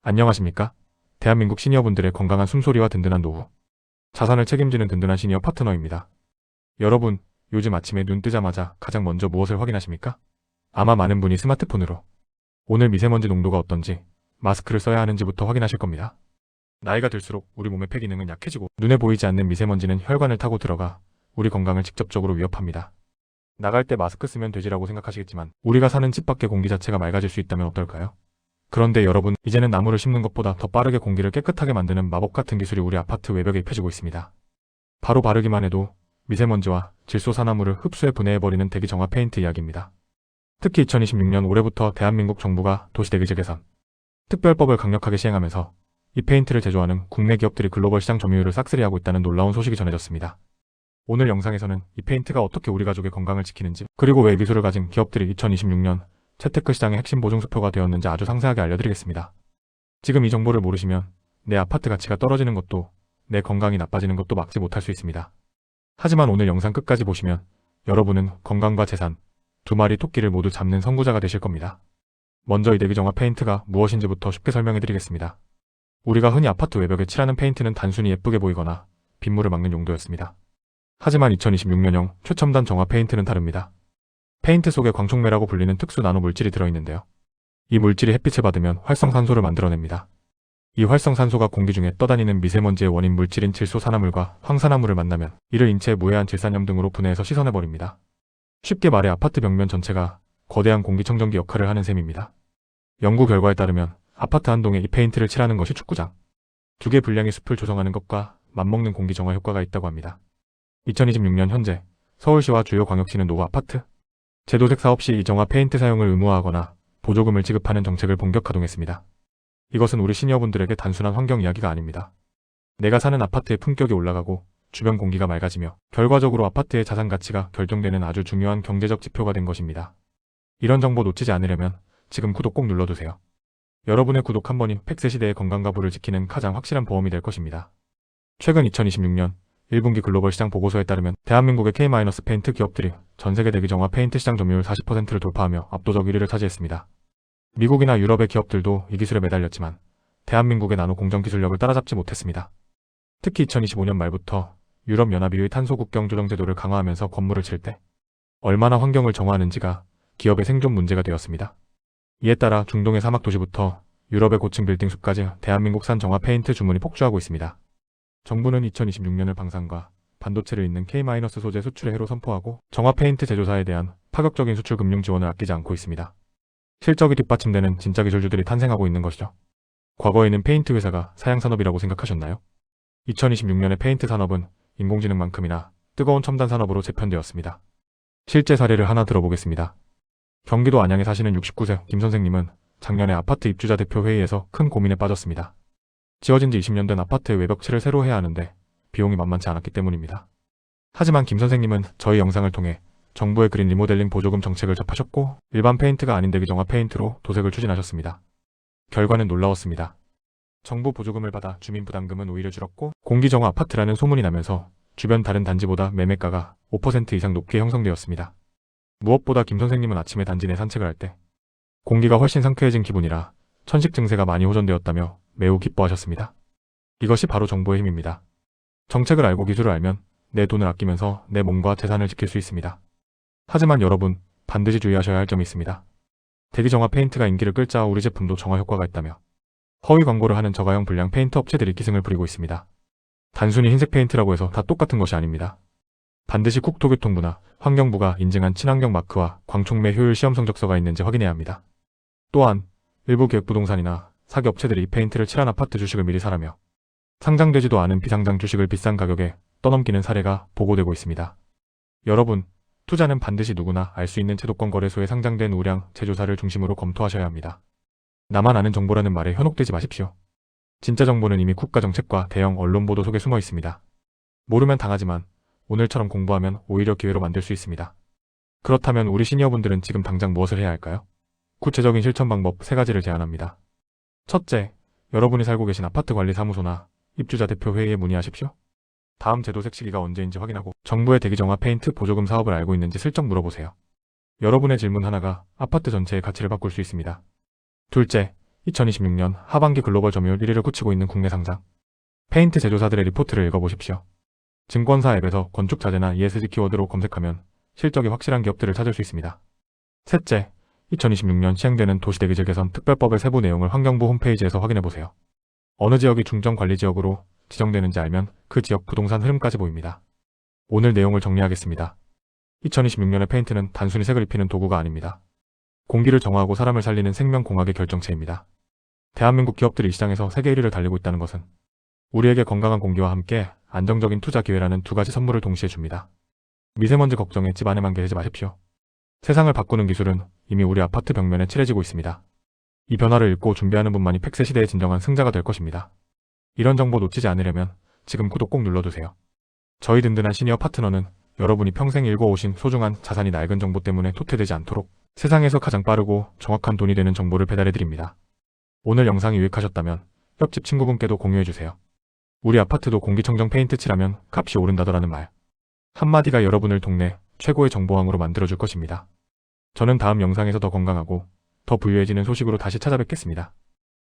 안녕하십니까? 대한민국 시니어분들의 건강한 숨소리와 든든한 노후, 자산을 책임지는 든든한 시니어 파트너입니다. 여러분, 요즘 아침에 눈 뜨자마자 가장 먼저 무엇을 확인하십니까? 아마 많은 분이 스마트폰으로 오늘 미세먼지 농도가 어떤지, 마스크를 써야 하는지부터 확인하실 겁니다. 나이가 들수록 우리 몸의 폐기능은 약해지고 눈에 보이지 않는 미세먼지는 혈관을 타고 들어가 우리 건강을 직접적으로 위협합니다. 나갈 때 마스크 쓰면 되지라고 생각하시겠지만 우리가 사는 집 밖의 공기 자체가 맑아질 수 있다면 어떨까요? 그런데 여러분, 이제는 나무를 심는 것보다 더 빠르게 공기를 깨끗하게 만드는 마법 같은 기술이 우리 아파트 외벽에 입혀지고 있습니다. 바로 바르기만 해도 미세먼지와 질소산화물을 흡수해 분해해버리는 대기 정화 페인트 이야기입니다. 특히 2026년 올해부터 대한민국 정부가 도시대기질 개선 특별법을 강력하게 시행하면서 이 페인트를 제조하는 국내 기업들이 글로벌 시장 점유율을 싹쓸이하고 있다는 놀라운 소식이 전해졌습니다. 오늘 영상에서는 이 페인트가 어떻게 우리 가족의 건강을 지키는지, 그리고 왜 기술을 가진 기업들이 2026년 재테크 시장의 핵심 보증수표가 되었는지 아주 상세하게 알려드리겠습니다. 지금 이 정보를 모르시면 내 아파트 가치가 떨어지는 것도 내 건강이 나빠지는 것도 막지 못할 수 있습니다. 하지만 오늘 영상 끝까지 보시면 여러분은 건강과 재산, 두 마리 토끼를 모두 잡는 선구자가 되실 겁니다. 먼저 이 대기정화 페인트가 무엇인지부터 쉽게 설명해드리겠습니다. 우리가 흔히 아파트 외벽에 칠하는 페인트는 단순히 예쁘게 보이거나 빗물을 막는 용도였습니다. 하지만 2026년형 최첨단 정화 페인트는 다릅니다. 페인트 속에 광촉매라고 불리는 특수 나노 물질이 들어있는데요. 이 물질이 햇빛을 받으면 활성산소를 만들어냅니다. 이 활성산소가 공기 중에 떠다니는 미세먼지의 원인 물질인 질소산화물과 황산화물을 만나면 이를 인체에 무해한 질산염 등으로 분해해서 씻어내버립니다. 쉽게 말해 아파트 벽면 전체가 거대한 공기청정기 역할을 하는 셈입니다. 연구 결과에 따르면 아파트 한 동에 이 페인트를 칠하는 것이 축구장 2개 분량의 숲을 조성하는 것과 맞먹는 공기 정화 효과가 있다고 합니다. 2026년 현재 서울시와 주요 광역시는 노후 아파트 제도색 사업 시 이 정화 페인트 사용을 의무화하거나 보조금을 지급하는 정책을 본격 가동했습니다. 이것은 우리 시니어분들에게 단순한 환경 이야기가 아닙니다. 내가 사는 아파트의 품격이 올라가고 주변 공기가 맑아지며 결과적으로 아파트의 자산 가치가 결정되는 아주 중요한 경제적 지표가 된 것입니다. 이런 정보 놓치지 않으려면 지금 구독 꼭 눌러두세요. 여러분의 구독 한 번이 100세 시대의 건강과 부를 지키는 가장 확실한 보험이 될 것입니다. 최근 2026년 1분기 글로벌 시장 보고서에 따르면 대한민국의 K-페인트 기업들이 전세계 대기정화 페인트 시장 점유율 40%를 돌파하며 압도적 1위를 차지했습니다. 미국이나 유럽의 기업들도 이 기술에 매달렸지만 대한민국의 나노 공정 기술력을 따라잡지 못했습니다. 특히 2025년 말부터 유럽연합의의 탄소 국경 조정 제도를 강화하면서 건물을 칠 때 얼마나 환경을 정화하는지가 기업의 생존 문제가 되었습니다. 이에 따라 중동의 사막 도시부터 유럽의 고층 빌딩 숲까지 대한민국산 정화 페인트 주문이 폭주하고 있습니다. 정부는 2026년을 방산과 반도체를 잇는 K- 소재 수출의 해로 선포하고 정화 페인트 제조사에 대한 파격적인 수출 금융 지원을 아끼지 않고 있습니다. 실적이 뒷받침되는 진짜 기술주들이 탄생하고 있는 것이죠. 과거에는 페인트 회사가 사양산업이라고 생각하셨나요? 2026년의 페인트 산업은 인공지능만큼이나 뜨거운 첨단 산업으로 재편되었습니다. 실제 사례를 하나 들어보겠습니다. 경기도 안양에 사시는 69세 김 선생님은 작년에 아파트 입주자 대표 회의에서 큰 고민에 빠졌습니다. 지어진 지 20년 된 아파트의 외벽칠을 새로 해야 하는데 비용이 만만치 않았기 때문입니다. 하지만 김 선생님은 저희 영상을 통해 정부의 그린 리모델링 보조금 정책을 접하셨고 일반 페인트가 아닌 대기정화 페인트로 도색을 추진하셨습니다. 결과는 놀라웠습니다. 정부 보조금을 받아 주민 부담금은 오히려 줄었고 공기정화 아파트라는 소문이 나면서 주변 다른 단지보다 매매가가 5% 이상 높게 형성되었습니다. 무엇보다 김 선생님은 아침에 단지 내 산책을 할 때 공기가 훨씬 상쾌해진 기분이라 천식 증세가 많이 호전되었다며 매우 기뻐하셨습니다. 이것이 바로 정보의 힘입니다. 정책을 알고 기술을 알면 내 돈을 아끼면서 내 몸과 재산을 지킬 수 있습니다. 하지만 여러분, 반드시 주의하셔야 할 점이 있습니다. 대기정화 페인트가 인기를 끌자 우리 제품도 정화 효과가 있다며 허위 광고를 하는 저가형 불량 페인트 업체들이 기승을 부리고 있습니다. 단순히 흰색 페인트라고 해서 다 똑같은 것이 아닙니다. 반드시 국토교통부나 환경부가 인증한 친환경 마크와 광촉매 효율 시험 성적서가 있는지 확인해야 합니다. 또한 일부 기획부동산이나 사기 업체들이 이 페인트를 칠한 아파트 주식을 미리 사라며 상장되지도 않은 비상장 주식을 비싼 가격에 떠넘기는 사례가 보고되고 있습니다. 여러분, 투자는 반드시 누구나 알 수 있는 채도권 거래소에 상장된 우량 제조사를 중심으로 검토하셔야 합니다. 나만 아는 정보라는 말에 현혹되지 마십시오. 진짜 정보는 이미 국가정책과 대형 언론 보도 속에 숨어 있습니다. 모르면 당하지만 오늘처럼 공부하면 오히려 기회로 만들 수 있습니다. 그렇다면 우리 시니어분들은 지금 당장 무엇을 해야 할까요? 구체적인 실천 방법 3가지를 제안합니다. 첫째, 여러분이 살고 계신 아파트 관리 사무소나 입주자 대표 회의에 문의하십시오. 다음 제도색 시기가 언제인지 확인하고 정부의 대기정화 페인트 보조금 사업을 알고 있는지 슬쩍 물어보세요. 여러분의 질문 하나가 아파트 전체의 가치를 바꿀 수 있습니다. 둘째, 2026년 하반기 글로벌 점유율 1위를 굳히고 있는 국내 상장 페인트 제조사들의 리포트를 읽어보십시오. 증권사 앱에서 건축자재나 ESG 키워드로 검색하면 실적이 확실한 기업들을 찾을 수 있습니다. 셋째, 2026년 시행되는 도시대기질 개선 특별법의 세부 내용을 환경부 홈페이지에서 확인해보세요. 어느 지역이 중점관리지역으로 지정되는지 알면 그 지역 부동산 흐름까지 보입니다. 오늘 내용을 정리하겠습니다. 2026년의 페인트는 단순히 색을 입히는 도구가 아닙니다. 공기를 정화하고 사람을 살리는 생명공학의 결정체입니다. 대한민국 기업들이 이 시장에서 세계 1위를 달리고 있다는 것은 우리에게 건강한 공기와 함께 안정적인 투자 기회라는 두 가지 선물을 동시에 줍니다. 미세먼지 걱정에 집 안에만 계시지 마십시오. 세상을 바꾸는 기술은 이미 우리 아파트 벽면에 칠해지고 있습니다. 이 변화를 읽고 준비하는 분만이 팩세 시대의 진정한 승자가 될 것입니다. 이런 정보 놓치지 않으려면 지금 구독 꼭 눌러주세요. 저희 든든한 시니어 파트너는 여러분이 평생 일궈오신 소중한 자산이 낡은 정보 때문에 도태되지 않도록 세상에서 가장 빠르고 정확한 돈이 되는 정보를 배달해드립니다. 오늘 영상이 유익하셨다면 옆집 친구분께도 공유해주세요. 우리 아파트도 공기청정 페인트 칠하면 값이 오른다더라는 말. 한마디가 여러분을 동네 최고의 정보왕으로 만들어줄 것입니다. 저는 다음 영상에서 더 건강하고 더 부유해지는 소식으로 다시 찾아뵙겠습니다.